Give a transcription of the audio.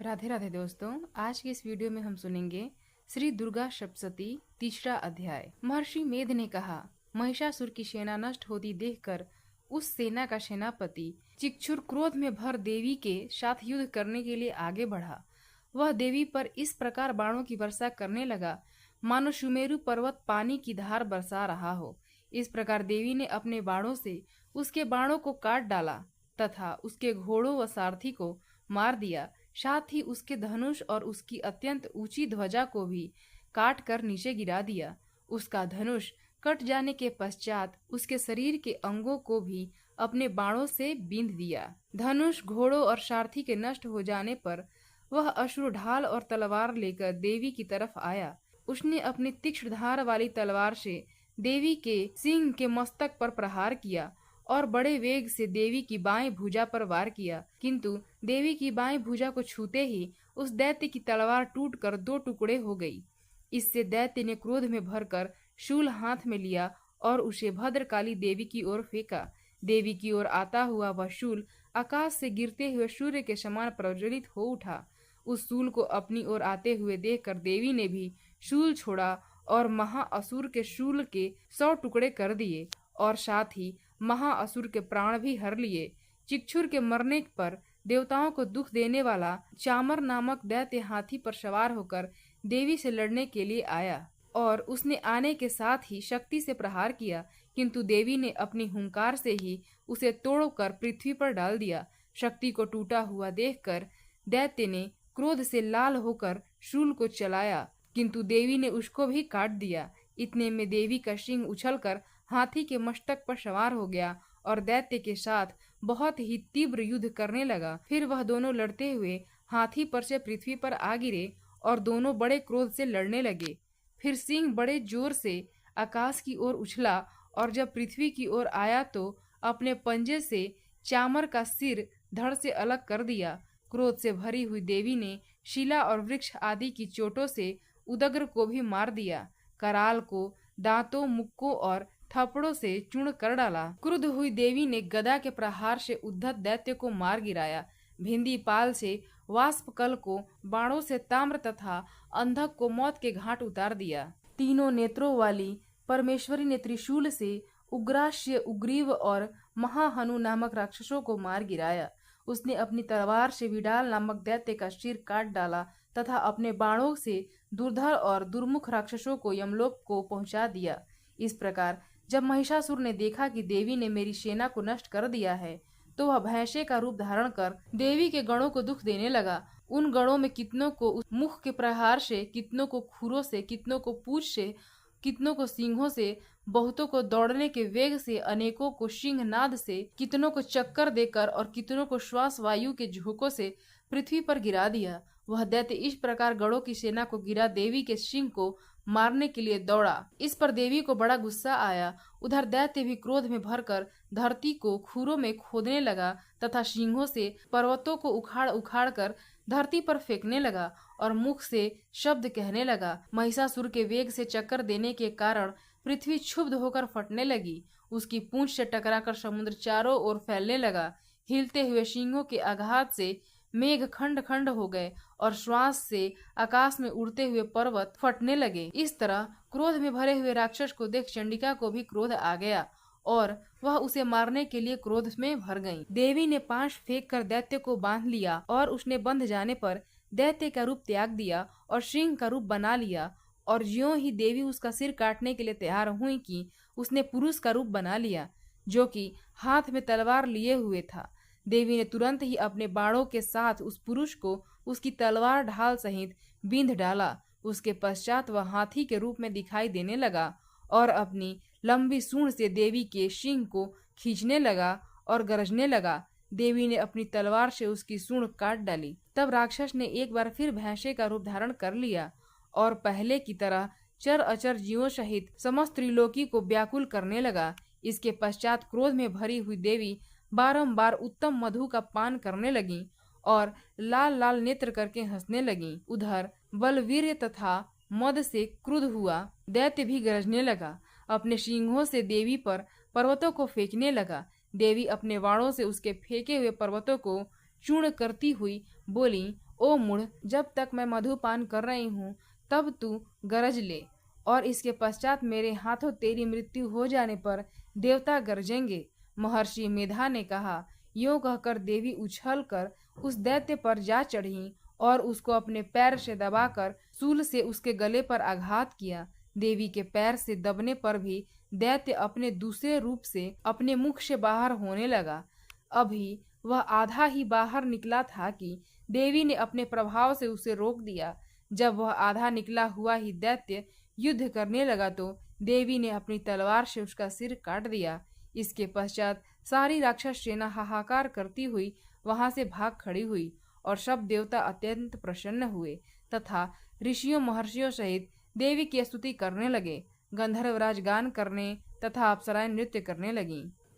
राधे राधे दोस्तों, आज के इस वीडियो में हम सुनेंगे श्री दुर्गा सप्तशती तीसरा अध्याय। महर्षि मेध ने कहा, महिषासुर की सेना नष्ट होती देखकर उस सेना का सेनापति चिक्षुर क्रोध में भर देवी के साथ युद्ध करने के लिए आगे बढ़ा। वह देवी पर इस प्रकार बाणों की वर्षा करने लगा मानो सुमेरु पर्वत पानी की धार बरसा रहा हो। इस प्रकार देवी ने अपने बाणों से उसके बाणों को काट डाला तथा उसके घोड़ों व सारथी को मार दिया। साथ ही उसके धनुष और उसकी अत्यंत ऊंची ध्वजा को भी काट कर नीचे गिरा दिया। उसका धनुष कट जाने के पश्चात उसके शरीर के अंगों को भी अपने बाणों से बींध दिया। धनुष, घोड़ों और सारथी के नष्ट हो जाने पर वह असुर ढाल और तलवार लेकर देवी की तरफ आया। उसने अपनी तीक्ष्ण धार वाली तलवार से देवी के सिंह के मस्तक पर प्रहार किया और बड़े वेग से देवी की बाएं भुजा पर वार किया, किंतु देवी की बाएं भुजा को छूते ही उस दैत्य की तलवार टूटकर दो टुकड़े हो गई। इससे दैत्य ने क्रोध में भरकर शूल हाथ में लिया और उसे भद्रकाली देवी की ओर फेंका। देवी की ओर आता हुआ वह शूल आकाश से गिरते हुए सूर्य के समान प्रज्वलित हो उठा। उस शूल को अपनी ओर आते हुए देखकर देवी ने भी शूल छोड़ा और महाअसुर के शूल के 100 टुकड़े कर दिए और साथ ही महाअसुर के प्राण भी हर लिए। चिक्षुर के मरने पर देवताओं को दुख देने वाला चामर नामक दैत्य हाथी पर सवार होकर देवी से लड़ने के लिए आया और उसने आने के साथ ही शक्ति से प्रहार किया, किंतु देवी ने अपनी हुंकार से ही उसे तोड़कर पृथ्वी पर डाल दिया। शक्ति को टूटा हुआ देखकर दैत्य ने क्रोध से लाल होकर शूल को चलाया, किंतु देवी ने उसको भी काट दिया। इतने में देवी का सिंह उछलकर हाथी के मस्तक पर सवार हो गया और दैत्य के साथ बहुत ही तीव्र युद्ध करने लगा। फिर वह दोनों लड़ते हुए हाथी पर से पृथ्वी पर आ गिरे और दोनों बड़े क्रोध से लड़ने लगे। फिर सिंह बड़े जोर से आकाश की ओर उछला और जब पृथ्वी की ओर आया तो अपने पंजे से चामर का सिर धड़ से अलग कर दिया। क्रोध से भरी हुई देवी ने शिला और वृक्ष आदि की चोटों से उदग्र को भी मार दिया। कराल को दांतों, मुक्कों और थप्पड़ों से चूर्ण कर डाला। क्रुद्ध हुई देवी ने गदा के प्रहार से उद्धत दैत्य को मार गिराया। भिंदी पाल से वाष्पकल को बाणों से ताम्र तथा अंधक को मौत के घाट उतार दिया। तीनों नेत्रों वाली परमेश्वरी ने त्रिशूल से उग्रास्य, उग्रीव और महाहनु नामक राक्षसों को मार गिराया। उसने अपनी तलवार से विडाल नामक दैत्य का सिर काट डाला तथा अपने बाणों से दुर्धर और दुर्मुख राक्षसों को यमलोक को पहुंचा दिया। इस प्रकार जब महिषासुर ने देखा कि देवी ने मेरी सेना को नष्ट कर दिया है, तो वह भैंसे का रूप धारण कर देवी के गणों को दुख देने लगा। उन गणों में कितनों को उस मुख के प्रहार से, कितनों को खुरों से, कितनों को पूंछ से, कितनों को सिंहों से, बहुतों को दौड़ने के वेग से, अनेकों को सिंह नाद से, कितनों को चक्कर देकर और कितनों को श्वास वायु के झोंकों से पृथ्वी पर गिरा दिया। वह दैत्य इस प्रकार गणों की सेना को गिरा देवी के सिंह को मारने के लिए दौड़ा। इस पर देवी को बड़ा गुस्सा आया। उधर दैत्य भी क्रोध में भरकर धरती को खुरों में खोदने लगा तथा सिंहों से पर्वतों को उखाड़ उखाड़ कर धरती पर फेंकने लगा और मुख से शब्द कहने लगा। महिषासुर के वेग से चक्कर देने के कारण पृथ्वी क्षुब्ध होकर फटने लगी। उसकी पूंछ से टकराकर समुद्र चारों ओर फैलने लगा। हिलते हुए सिंहों के आघात से मेघ खंड खंड हो गए और श्वास से आकाश में उड़ते हुए पर्वत फटने लगे। इस तरह क्रोध में भरे हुए राक्षस को देख चंडिका को भी क्रोध आ गया और वह उसे मारने के लिए क्रोध में भर गईं। देवी ने पाश फेंक कर दैत्य को बांध लिया और उसने बंध जाने पर दैत्य का रूप त्याग दिया और सिंह का रूप बना लिया। और ज्यों ही देवी उसका सिर काटने के लिए तैयार हुई कि उसने पुरुष का रूप बना लिया, जो कि हाथ में तलवार लिए हुए था। देवी ने तुरंत ही अपने बाणों के साथ उस पुरुष को उसकी तलवार ढाल सहित बींध डाला। उसके पश्चात वह हाथी के रूप में दिखाई देने लगा और अपनी लंबी सूंड से देवी के सिंह को खींचने लगा और गरजने लगा। देवी ने अपनी तलवार से उसकी सूंड काट डाली। तब राक्षस ने एक बार फिर भैंसे का रूप धारण कर लिया और पहले की तरह चर अचर जीवों सहित समस्त त्रिलोकी को व्याकुल करने लगा। इसके पश्चात क्रोध में भरी हुई देवी बारंबार उत्तम मधु का पान करने लगी और लाल लाल नेत्र करके हंसने लगी। उधर बलवीर्य तथा मद से क्रुद्ध हुआ दैत्य भी गरजने लगा। अपने सिंहों से देवी पर पर्वतों को फेंकने लगा। देवी अपने वाणों से उसके फेंके हुए पर्वतों को चूर्ण करती हुई बोली, ओ मूढ़, जब तक मैं मधुपान कर रही हूँ तब तू गरज ले, और इसके पश्चात मेरे हाथों तेरी मृत्यु हो जाने पर देवता गरजेंगे। महर्षि मेधा ने कहा। यूं कहकर देवी उछल कर उस दैत्य पर जा चढ़ी और उसको अपने पैर से दबाकर शूल से उसके गले पर आघात किया। देवी के पैर से दबने पर भी दैत्य अपने दूसरे रूप से अपने मुख से बाहर होने लगा। अभी वह आधा ही बाहर निकला था कि देवी ने अपने प्रभाव से उसे रोक दिया। जब वह आधा निकला हुआ ही दैत्य युद्ध करने लगा तो देवी ने अपनी तलवार से उसका सिर काट दिया। इसके पश्चात सारी राक्षस सेना हाहाकार करती हुई वहां से भाग खड़ी हुई और सब देवता अत्यंत प्रसन्न हुए तथा ऋषियों महर्षियों सहित देवी की स्तुति करने लगे। गंधर्वराज गान करने तथा अप्सराएं नृत्य करने लगीं।